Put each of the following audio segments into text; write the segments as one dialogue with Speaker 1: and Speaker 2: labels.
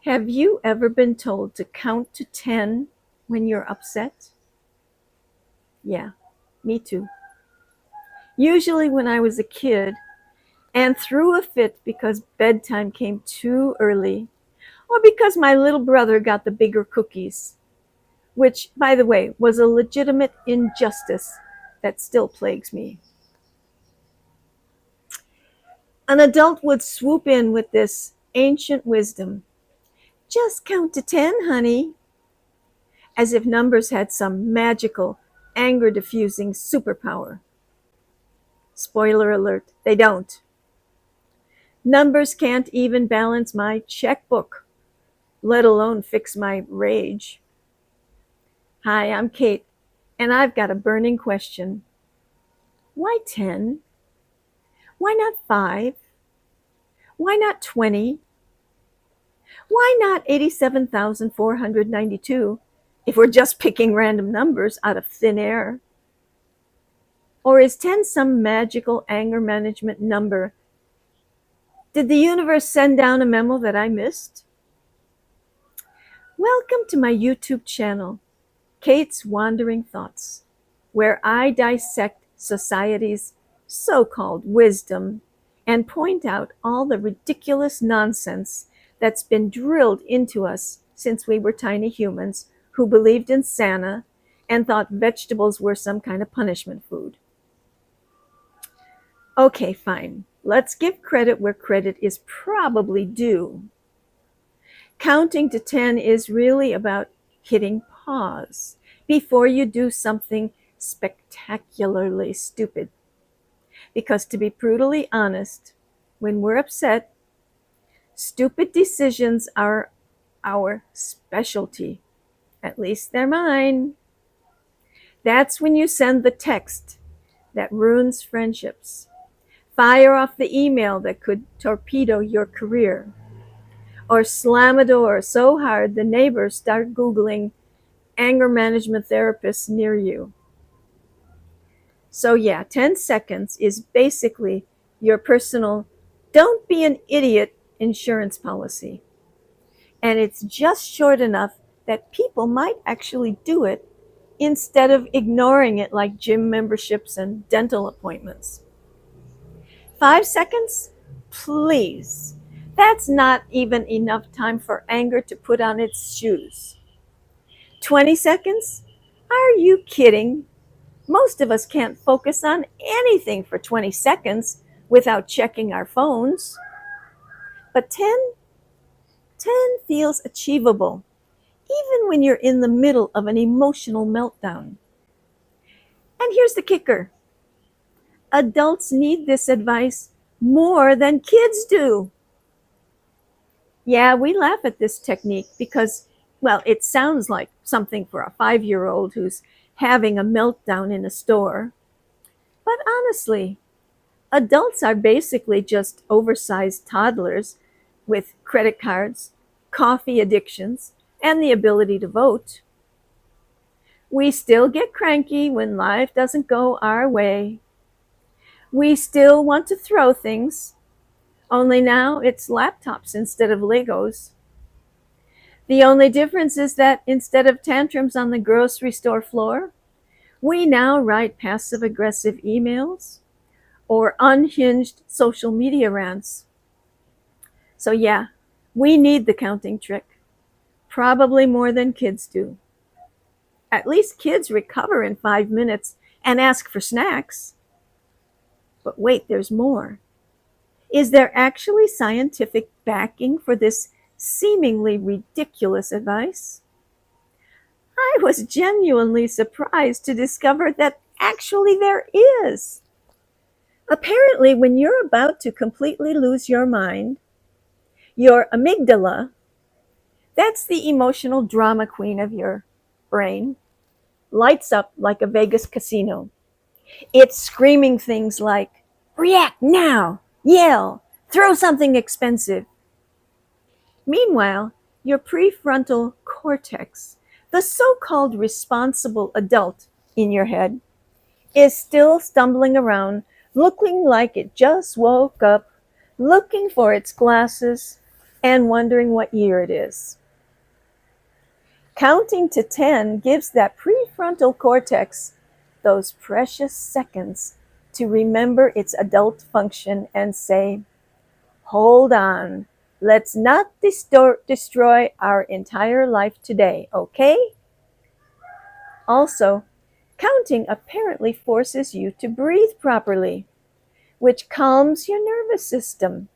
Speaker 1: Have you ever been told to count to 10 when you're upset? Yeah, me too. Usually when I was a kid and threw a fit because bedtime came too early or because my little brother got the bigger cookies, which, by the way, was a legitimate injustice that still plagues me. An adult would swoop in with this ancient wisdom. Just count to 10, honey, as if numbers had some magical, anger diffusing superpower. Spoiler alert, they don't. Numbers can't even balance my checkbook, let alone fix my rage. Hi, I'm Kate, and I've got a burning question. Why 10? Why not 5? Why not 20? Why not 87,492 if we're just picking random numbers out of thin air? Or is 10 some magical anger management number? Did the universe send down a memo that I missed? Welcome to my YouTube channel, Kate's Wandering Thoughts, where I dissect society's so-called wisdom and point out all the ridiculous nonsense that's been drilled into us since we were tiny humans who believed in Santa and thought vegetables were some kind of punishment food. Okay, fine. Let's give credit where credit is probably due. Counting to 10 is really about hitting pause before you do something spectacularly stupid. Because to be brutally honest, when we're upset, stupid decisions are our specialty. At least they're mine. That's when you send the text that ruins friendships. Fire off the email that could torpedo your career. Or slam a door so hard the neighbors start Googling anger management therapists near you. So yeah, 10 seconds is basically your personal don't be an idiot insurance policy. And it's just short enough that people might actually do it instead of ignoring it like gym memberships and dental appointments. 5 seconds? Please. That's not even enough time for anger to put on its shoes. 20 seconds? Are you kidding? Most of us can't focus on anything for 20 seconds without checking our phones. But 10 feels achievable, even when you're in the middle of an emotional meltdown. And here's the kicker. Adults need this advice more than kids do. Yeah, we laugh at this technique because, well, it sounds like something for a 5-year-old who's having a meltdown in a store. But honestly, adults are basically just oversized toddlers with credit cards, coffee addictions, and the ability to vote. We still get cranky when life doesn't go our way. We still want to throw things, only now it's laptops instead of Legos. The only difference is that instead of tantrums on the grocery store floor, we now write passive-aggressive emails or unhinged social media rants. So yeah, we need the counting trick, probably more than kids do. At least kids recover in 5 minutes and ask for snacks. But wait, there's more. Is there actually scientific backing for this seemingly ridiculous advice? I was genuinely surprised to discover that actually there is. Apparently, when you're about to completely lose your mind, your amygdala, that's the emotional drama queen of your brain, lights up like a Vegas casino. It's screaming things like, react now, yell, throw something expensive. Meanwhile, your prefrontal cortex, the so-called responsible adult in your head, is still stumbling around, looking like it just woke up, looking for its glasses, and wondering what year it is. Counting to 10 gives that prefrontal cortex those precious seconds to remember its adult function and say, hold on, let's not destroy our entire life today, okay? Also, counting apparently forces you to breathe properly, which calms your nervous system.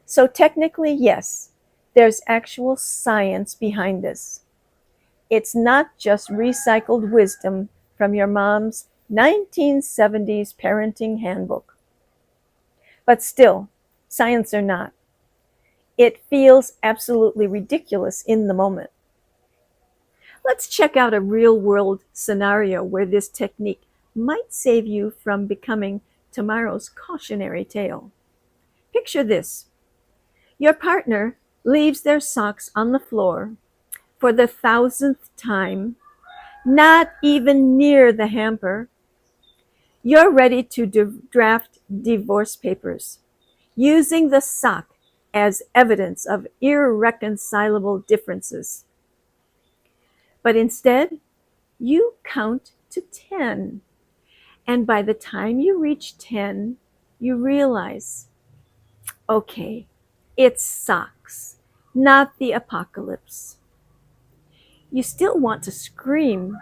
Speaker 1: So technically, yes, there's actual science behind this. It's not just recycled wisdom from your mom's 1970s parenting handbook. But still, science or not, it feels absolutely ridiculous in the moment. Let's check out a real world scenario where this technique might save you from becoming tomorrow's cautionary tale. Picture this. Your partner leaves their socks on the floor for the 1,000th time, not even near the hamper. You're ready to draft divorce papers, using the sock as evidence of irreconcilable differences. But instead, you count to 10. And by the time you reach 10, you realize, okay, it's socks, not the apocalypse. You still want to scream,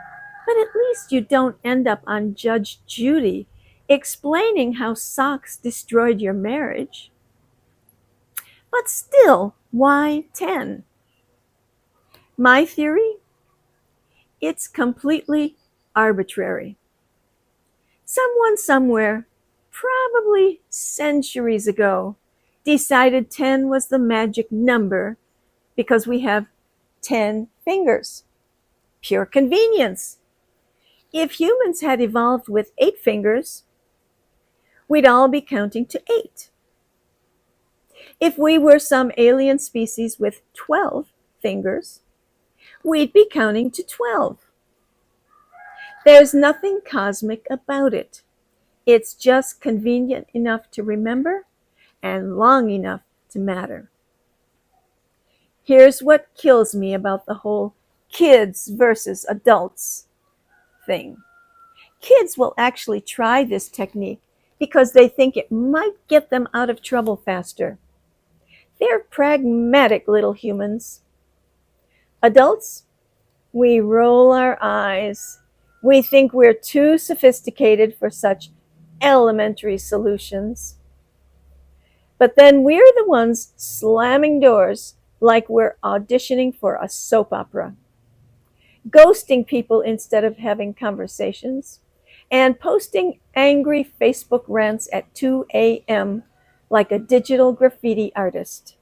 Speaker 1: but at least you don't end up on Judge Judy explaining how socks destroyed your marriage. But still, why 10? My theory? It's completely arbitrary. Someone somewhere, probably centuries ago, decided 10 was the magic number because we have 10 fingers. Pure convenience. If humans had evolved with 8 fingers, we'd all be counting to 8. If we were some alien species with 12 fingers, we'd be counting to 12. There's nothing cosmic about it. It's just convenient enough to remember and long enough to matter. Here's what kills me about the whole kids versus adults thing. Kids will actually try this technique because they think it might get them out of trouble faster. They're pragmatic little humans. Adults, we roll our eyes. We think we're too sophisticated for such elementary solutions. But then we're the ones slamming doors like we're auditioning for a soap opera, ghosting people instead of having conversations, and posting angry Facebook rants at 2 a.m. like a digital graffiti artist.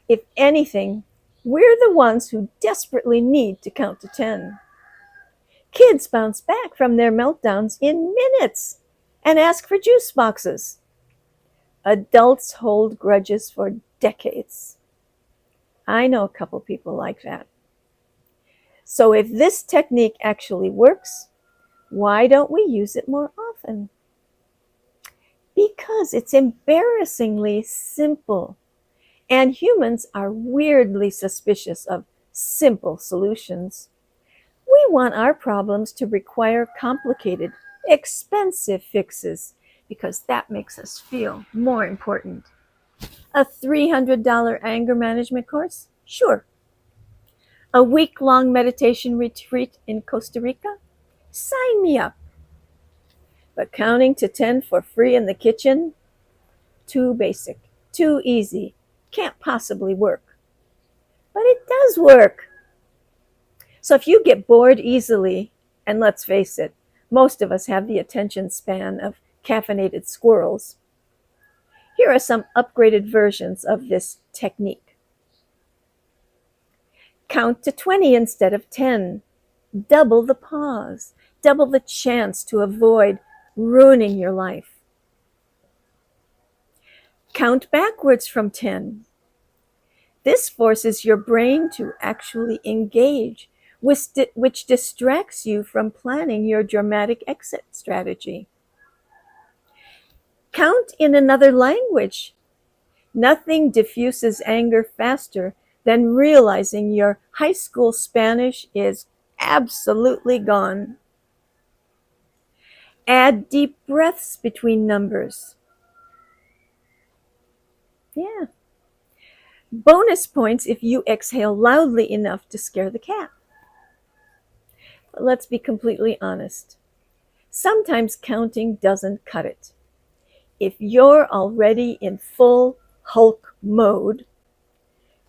Speaker 1: If anything, we're the ones who desperately need to count to 10. Kids bounce back from their meltdowns in minutes and ask for juice boxes. Adults hold grudges for decades. I know a couple people like that. So if this technique actually works, why don't we use it more often? Because it's embarrassingly simple, and humans are weirdly suspicious of simple solutions. We want our problems to require complicated, expensive fixes because that makes us feel more important. A $300 anger management course? Sure. A week-long meditation retreat in Costa Rica? Sign me up. But counting to 10 for free in the kitchen? Too basic, too easy, can't possibly work. But it does work. So if you get bored easily, and let's face it, most of us have the attention span of caffeinated squirrels, here are some upgraded versions of this technique. Count to 20 instead of 10. Double the pause, double the chance to avoid ruining your life. Count backwards from 10. This forces your brain to actually engage, which distracts you from planning your dramatic exit strategy. Count in another language. Nothing diffuses anger faster than realizing your high school Spanish is absolutely gone. Add deep breaths between numbers. Yeah. Bonus points if you exhale loudly enough to scare the cat. But let's be completely honest. Sometimes counting doesn't cut it. If you're already in full Hulk mode,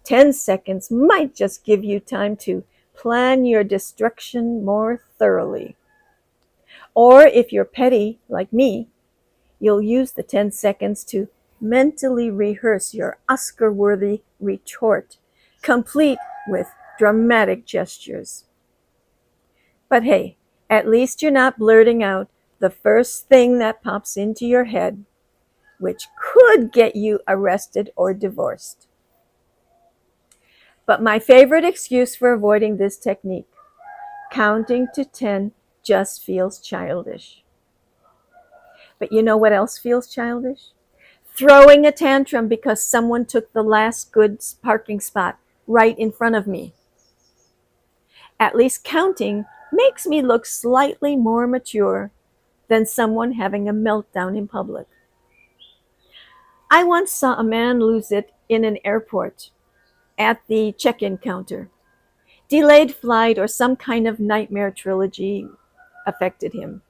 Speaker 1: 10 seconds might just give you time to plan your destruction more thoroughly. Or if you're petty, like me, you'll use the 10 seconds to mentally rehearse your Oscar-worthy retort, complete with dramatic gestures. But hey, at least you're not blurting out the first thing that pops into your head, which could get you arrested or divorced. But my favorite excuse for avoiding this technique, counting to 10 just feels childish. But you know what else feels childish? Throwing a tantrum because someone took the last good parking spot right in front of me. At least counting makes me look slightly more mature than someone having a meltdown in public. I once saw a man lose it in an airport at the check-in counter. Delayed flight or some kind of nightmare trilogy affected him.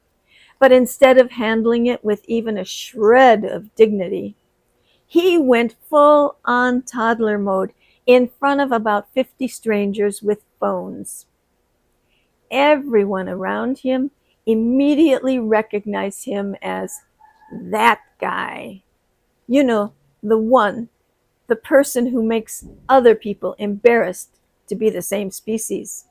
Speaker 1: But instead of handling it with even a shred of dignity, he went full on toddler mode in front of about 50 strangers with phones. Everyone around him immediately recognized him as that guy. You know, the person who makes other people embarrassed to be the same species.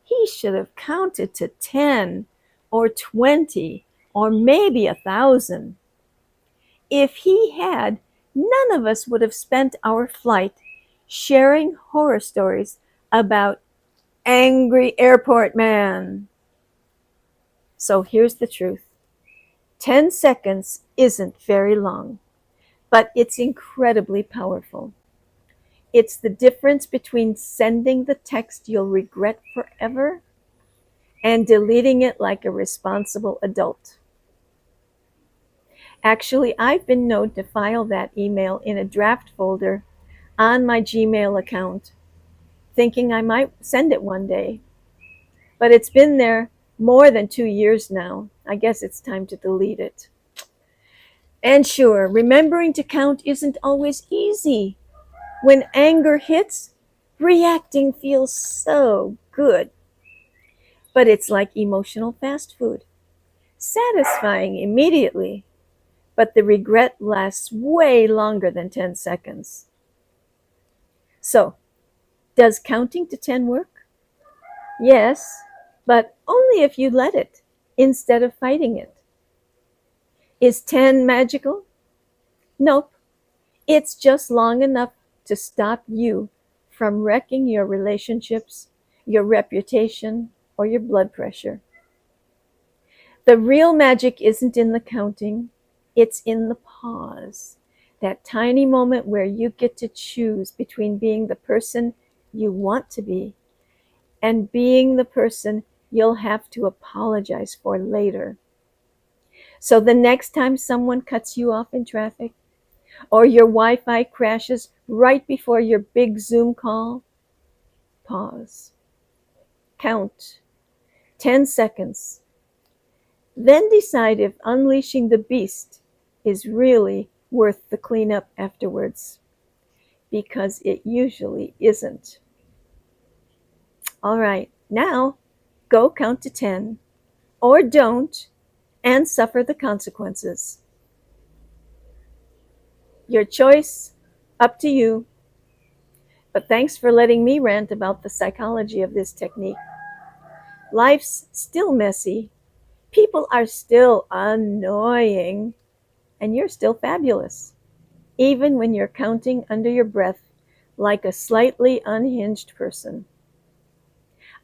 Speaker 1: He should have counted to 10 or 20 or maybe 1,000. If he had, none of us would have spent our flight sharing horror stories about angry airport man. So here's the truth. 10 seconds isn't very long, but it's incredibly powerful. It's the difference between sending the text you'll regret forever and deleting it like a responsible adult. Actually, I've been known to file that email in a draft folder on my Gmail account, thinking I might send it one day. But it's been there more than 2 years now. I guess it's time to delete it. And sure, remembering to count isn't always easy. When anger hits, reacting feels so good. But it's like emotional fast food. Satisfying immediately, but the regret lasts way longer than 10 seconds. So, does counting to 10 work? Yes, but only if you let it, instead of fighting it. Is 10 magical? Nope. It's just long enough to stop you from wrecking your relationships, your reputation, or your blood pressure. The real magic isn't in the counting, it's in the pause. That tiny moment where you get to choose between being the person you want to be and being the person you'll have to apologize for later. So the next time someone cuts you off in traffic, or your Wi-Fi crashes right before your big Zoom call, pause. Count 10 seconds. Then decide if unleashing the beast is really worth the cleanup afterwards, because it usually isn't. All right, now go count to 10, or don't, and suffer the consequences. Your choice, up to you. But thanks for letting me rant about the psychology of this technique. Life's still messy. People are still annoying. And you're still fabulous, even when you're counting under your breath like a slightly unhinged person.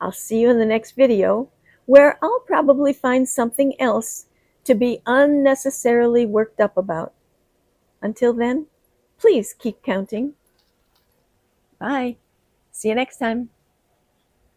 Speaker 1: I'll see you in the next video, where I'll probably find something else to be unnecessarily worked up about. Until then, Please keep counting. Bye. See you next time.